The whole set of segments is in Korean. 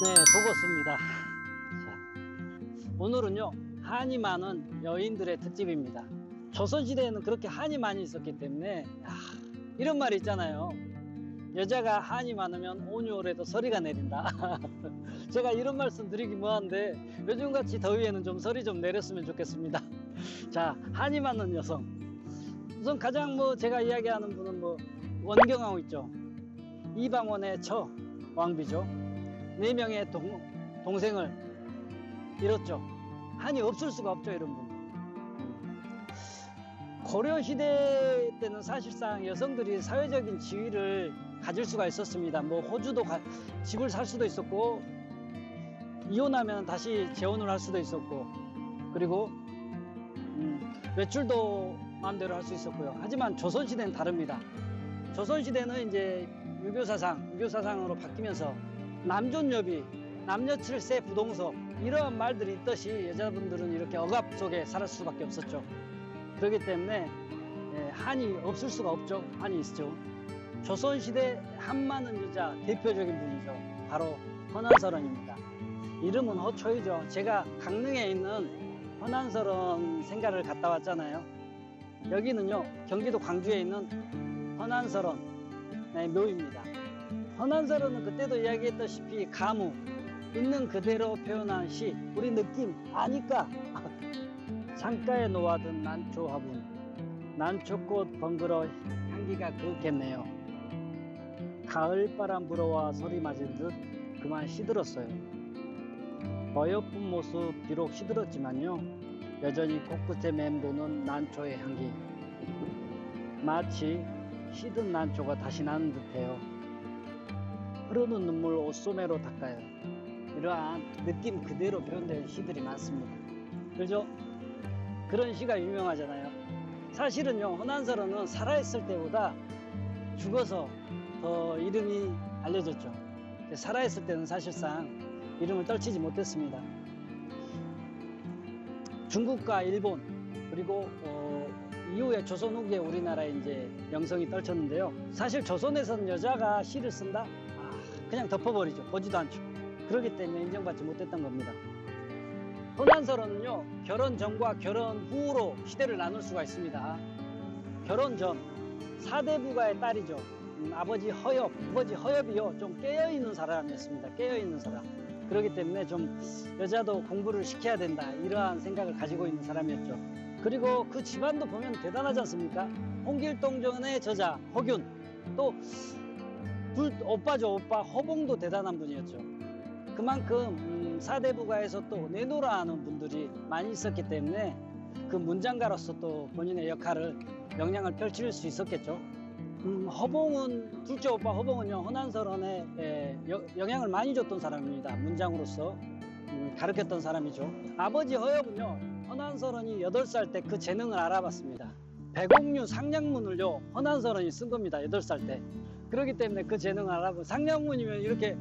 네, 보고습니다. 자, 오늘은요, 한이 많은 여인들의 특집입니다. 조선시대에는 그렇게 한이 많이 있었기 때문에 이런 말이 있잖아요. 여자가 한이 많으면 온유월에도 서리가 내린다. 제가 이런 말씀 드리기 뭐한데 요즘같이 더위에는 좀 서리 좀 내렸으면 좋겠습니다. 자, 한이 많은 여성. 우선 가장 제가 이야기하는 분은 원경하고 있죠. 이방원의 처 왕비죠. 4명의 동생을 잃었죠. 한이 없을 수가 없죠, 이런 분. 고려시대 때는 사실상 여성들이 사회적인 지위를 가질 수가 있었습니다. 호주도 집을 살 수도 있었고, 이혼하면 다시 재혼을 할 수도 있었고, 그리고 외출도 마음대로 할 수 있었고요. 하지만 조선시대는 다릅니다. 조선시대는 이제 유교사상으로 바뀌면서 남존여비, 남녀칠세 부동석 이런 말들이 있듯이 여자분들은 이렇게 억압 속에 살 수밖에 없었죠. 그렇기 때문에 한이 없을 수가 없죠. 한이 있죠. 조선시대 한 많은 여자 대표적인 분이죠. 바로 헌안설원입니다. 이름은 허초이죠. 제가 강릉에 있는 헌안설원 생가를 갔다 왔잖아요. 여기는요, 경기도 광주에 있는 헌안설원의 묘입니다. 헌안설원은 그때도 이야기했다시피 가무, 있는 그대로 표현한 시, 우리 느낌 아니까. 창가에 놓아둔 난초 화분, 난초꽃 번글어 향기가 그윽했네요. 가을바람 불어와 소리 맞은 듯 그만 시들었어요. 어여쁜 모습 비록 시들었지만요, 여전히 코끝에 맴도는 난초의 향기, 마치 시든 난초가 다시 나는 듯해요. 흐르는 눈물 옷소매로 닦아요. 이러한 느낌 그대로 표현된 시들이 많습니다. 그죠? 그런 시가 유명하잖아요. 사실은요, 헌안설원은 살아있을 때보다 죽어서 더 이름이 알려졌죠. 살아있을 때는 사실상 이름을 떨치지 못했습니다. 중국과 일본, 그리고 이후에 조선 후기에 우리나라에 이제 명성이 떨쳤는데요. 사실 조선에서는 여자가 시를 쓴다? 그냥 덮어버리죠. 보지도 않죠. 그렇기 때문에 인정받지 못했던 겁니다. 헌안설원은요, 결혼 전과 결혼 후로 시대를 나눌 수가 있습니다. 결혼 전, 사대부가의 딸이죠. 아버지 허엽이요, 좀 깨어있는 사람이었습니다. 깨어있는 사람. 그렇기 때문에 좀 여자도 공부를 시켜야 된다, 이러한 생각을 가지고 있는 사람이었죠. 그리고 그 집안도 보면 대단하지 않습니까? 홍길동전의 저자 허균, 또 오빠죠. 오빠 허봉도 대단한 분이었죠. 그만큼 사대부가에서 또 내노라 하는 분들이 많이 있었기 때문에 그 문장가로서 또 본인의 영향을 펼칠 수 있었겠죠. 허봉은, 둘째 오빠 허봉은요, 헌안설원에 영향을 많이 줬던 사람입니다. 문장으로서 가르쳤던 사람이죠. 아버지 허엽은요, 헌안설원이 8살 때 그 재능을 알아봤습니다. 백옥류 상냥문을요, 헌안설원이 쓴 겁니다. 8살 때. 그렇기 때문에 그 재능을 알아보고, 상냥문이면 이렇게,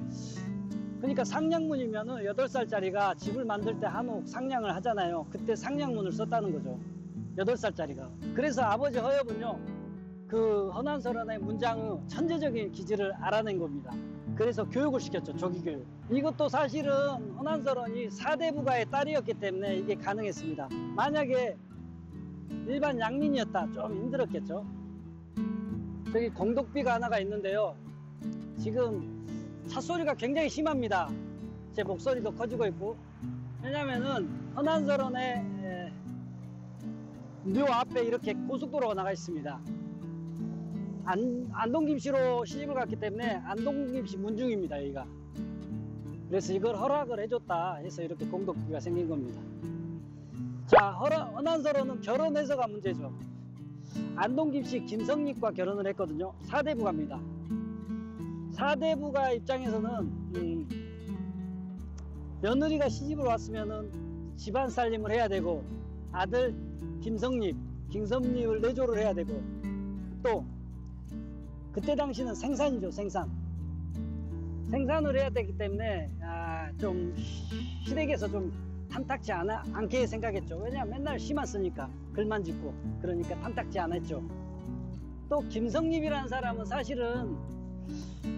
그러니까 상냥문이면은 8살짜리가 집을 만들 때 한옥 상냥을 하잖아요. 그때 상냥문을 썼다는 거죠. 8살짜리가. 그래서 아버지 허엽은요, 그 헌안설원의 문장의 천재적인 기질을 알아낸 겁니다. 그래서 교육을 시켰죠. 조기교육. 이것도 사실은 헌안설원이 사대부가의 딸이었기 때문에 이게 가능했습니다. 만약에 일반 양민이었다, 좀 힘들었겠죠. 저기 공덕비가 하나가 있는데요, 지금 찻소리가 굉장히 심합니다. 제 목소리도 커지고 있고. 왜냐면은 헌안설원의 묘 앞에 이렇게 고속도로가 나가 있습니다. 안동김씨로 시집을 갔기 때문에 안동김씨 문중입니다, 여기가. 그래서 이걸 허락을 해줬다 해서 이렇게 공덕비가 생긴 겁니다. 자, 헌안설원은 결혼해서가 문제죠. 안동김씨 김성립과 결혼을 했거든요. 사대부가입니다. 사대부가 입장에서는 며느리가 시집을 왔으면은 집안 살림을 해야 되고, 아들 김성립을 내조를 해야 되고, 또 그때 당시는 생산이죠. 생산을 해야 되기 때문에 좀 시댁에서 좀 탐탁지 않게 생각했죠. 왜냐하면 맨날 시만 쓰니까, 글만 짓고, 그러니까 탐탁지 않았죠. 또 김성립이라는 사람은 사실은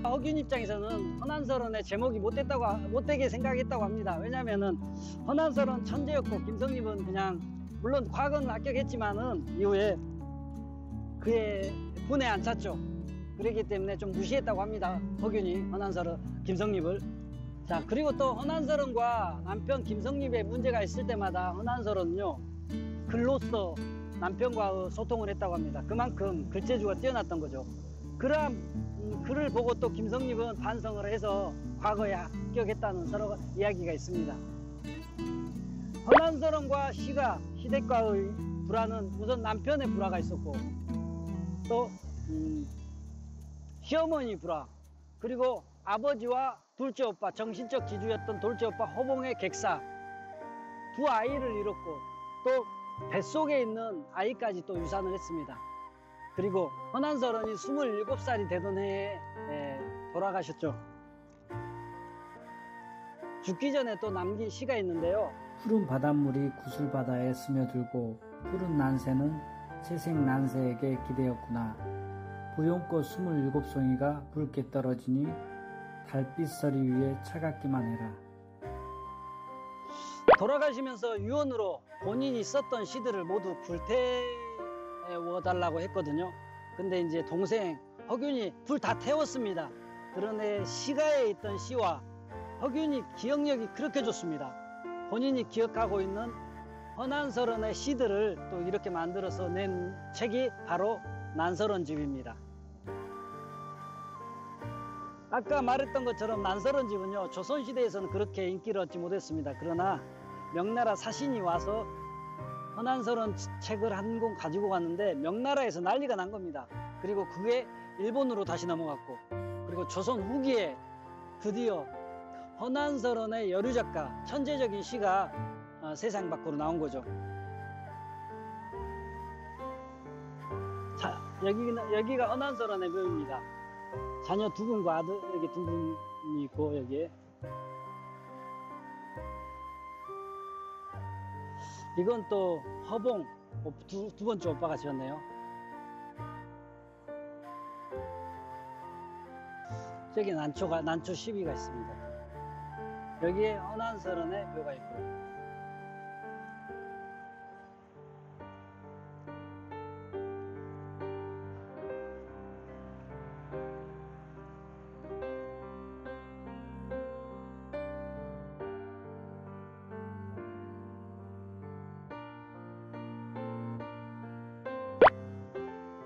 허균 입장에서는 헌안설원의 제목이 못되게 생각했다고 합니다. 왜냐하면은 헌안설원 천재였고 김성립은 그냥 물론 과거는 합격했지만은 이후에 그의 분에 안 찼죠. 그렇기 때문에 좀 무시했다고 합니다. 허균이 헌안설원 김성립을. 자, 그리고 또 헌안설원과 남편 김성립의 문제가 있을 때마다 헌안설원은요 글로써 남편과 소통을 했다고 합니다. 그만큼 글재주가 뛰어났던 거죠. 그러한 글을 보고 또 김성립은 반성을 해서 과거에 합격했다는 서로 이야기가 있습니다. 헌안설원과 시가 시댁과의 불화는 우선 남편의 불화가 있었고 또 시어머니 불화, 그리고 아버지와 둘째 오빠, 정신적 지주였던 둘째 오빠 허봉의 객사, 두 아이를 잃었고 또 뱃속에 있는 아이까지 또 유산을 했습니다. 그리고 헌안설원이 27살이 되던 해에 돌아가셨죠. 죽기 전에 또 남긴 시가 있는데요. 푸른 바닷물이 구슬바다에 스며들고 푸른 난새는 채색 난새에게 기대었구나. 부용꽃 27송이가 붉게 떨어지니 달빛서리 위에 차갑기만 해라. 돌아가시면서 유언으로 본인이 썼던 시들을 모두 불태워달라고 했거든요. 근데 이제 동생 허균이 불 다 태웠습니다. 그런데 시가에 있던 시와 허균이 기억력이 그렇게 좋습니다. 본인이 기억하고 있는 헌안설원의 시들을 또 이렇게 만들어서 낸 책이 바로 난설원집입니다. 아까 말했던 것처럼 난설원집은요 조선시대에서는 그렇게 인기를 얻지 못했습니다. 그러나 명나라 사신이 와서 헌안설원 책을 한 권 가지고 갔는데 명나라에서 난리가 난 겁니다. 그리고 그게 일본으로 다시 넘어갔고, 그리고 조선 후기에 드디어 헌안설원의 여류작가, 천재적인 시가 세상 밖으로 나온 거죠. 자, 여기가 헌안설원의 묘입니다. 자녀 2분과 아들 이렇게 2분이 있고, 여기에 이건 또 허봉 두 번째 오빠가 지었네요. 저기 난초 시비가 있습니다. 여기에 헌안설원의 묘가 있고요.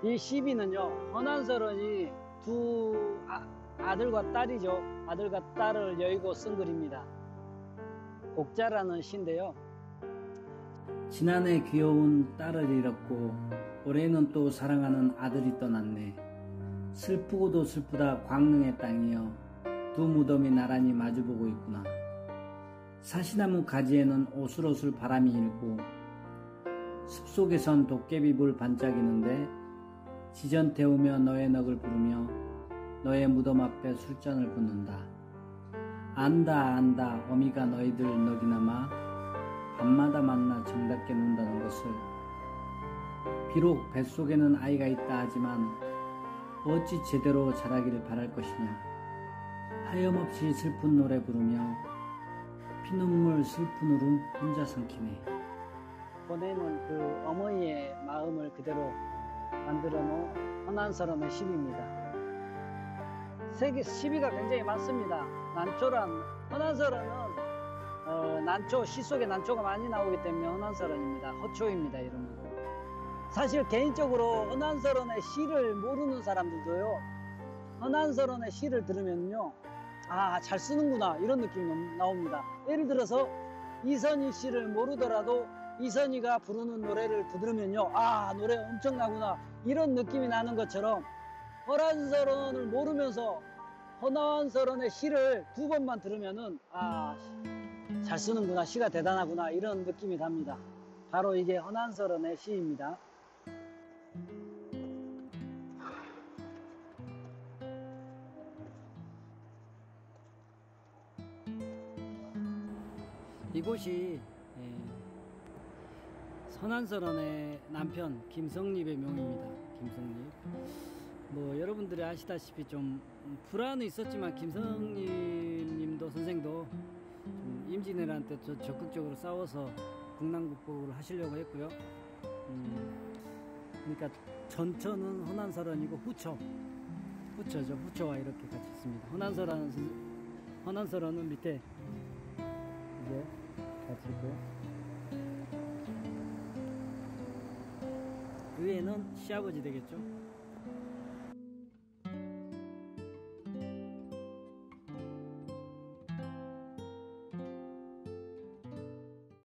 이 시비는요 헌안설원이 두 아들과 딸이죠. 아들과 딸을 여의고 쓴 글입니다. 곡자라는 시인데요. 지난해 귀여운 딸을 잃었고 올해는 또 사랑하는 아들이 떠났네. 슬프고도 슬프다 광릉의 땅이여, 두 무덤이 나란히 마주보고 있구나. 사시나무 가지에는 오슬오슬 바람이 일고 숲속에선 도깨비불 반짝이는데 지전 태우며 너의 넋을 부르며 너의 무덤 앞에 술잔을 붓는다. 안다 어미가 너희들 넋이나마 밤마다 만나 정답게 논다는 것을. 비록 뱃속에는 아이가 있다 하지만 어찌 제대로 자라기를 바랄 것이냐. 하염없이 슬픈 노래 부르며 피눈물 슬픈 울음 혼자 삼키네. 보내는 그 어머니의 마음을 그대로 만들어 놓은 헌안설원의 시비입니다. 시비가 굉장히 많습니다. 난초란, 헌안설원은 난초, 시 속에 난초가 많이 나오기 때문에 헌안설원입니다. 허초입니다, 이름은. 사실 개인적으로 헌안설원의 시를 모르는 사람들도요, 헌안설원의 시를 들으면요, 아, 잘 쓰는구나, 이런 느낌이 나옵니다. 예를 들어서 이선희 씨를 모르더라도 이선희가 부르는 노래를 들으면요, 아, 노래 엄청나구나, 이런 느낌이 나는 것처럼 헌안설원을 모르면서 헌안설원의 시를 2번만 들으면은 아, 잘 쓰는구나, 시가 대단하구나, 이런 느낌이 납니다. 바로 이게 헌안설원의 시입니다. 이곳이 헌안설원의 남편 김성립의 묘입니다. 김성립. 뭐 여러분들이 아시다시피 좀 불안은 있었지만 김성림 님도 선생도 좀 임진왜란때 적극적으로 싸워서 국난 극복을 하시려고 했고요. 그러니까 전처는 헌안설원이고 후처죠. 후처와 이렇게 같이 있습니다. 헌안설원은 밑에 이제 같이 있고요. 위에는 시아버지 되겠죠.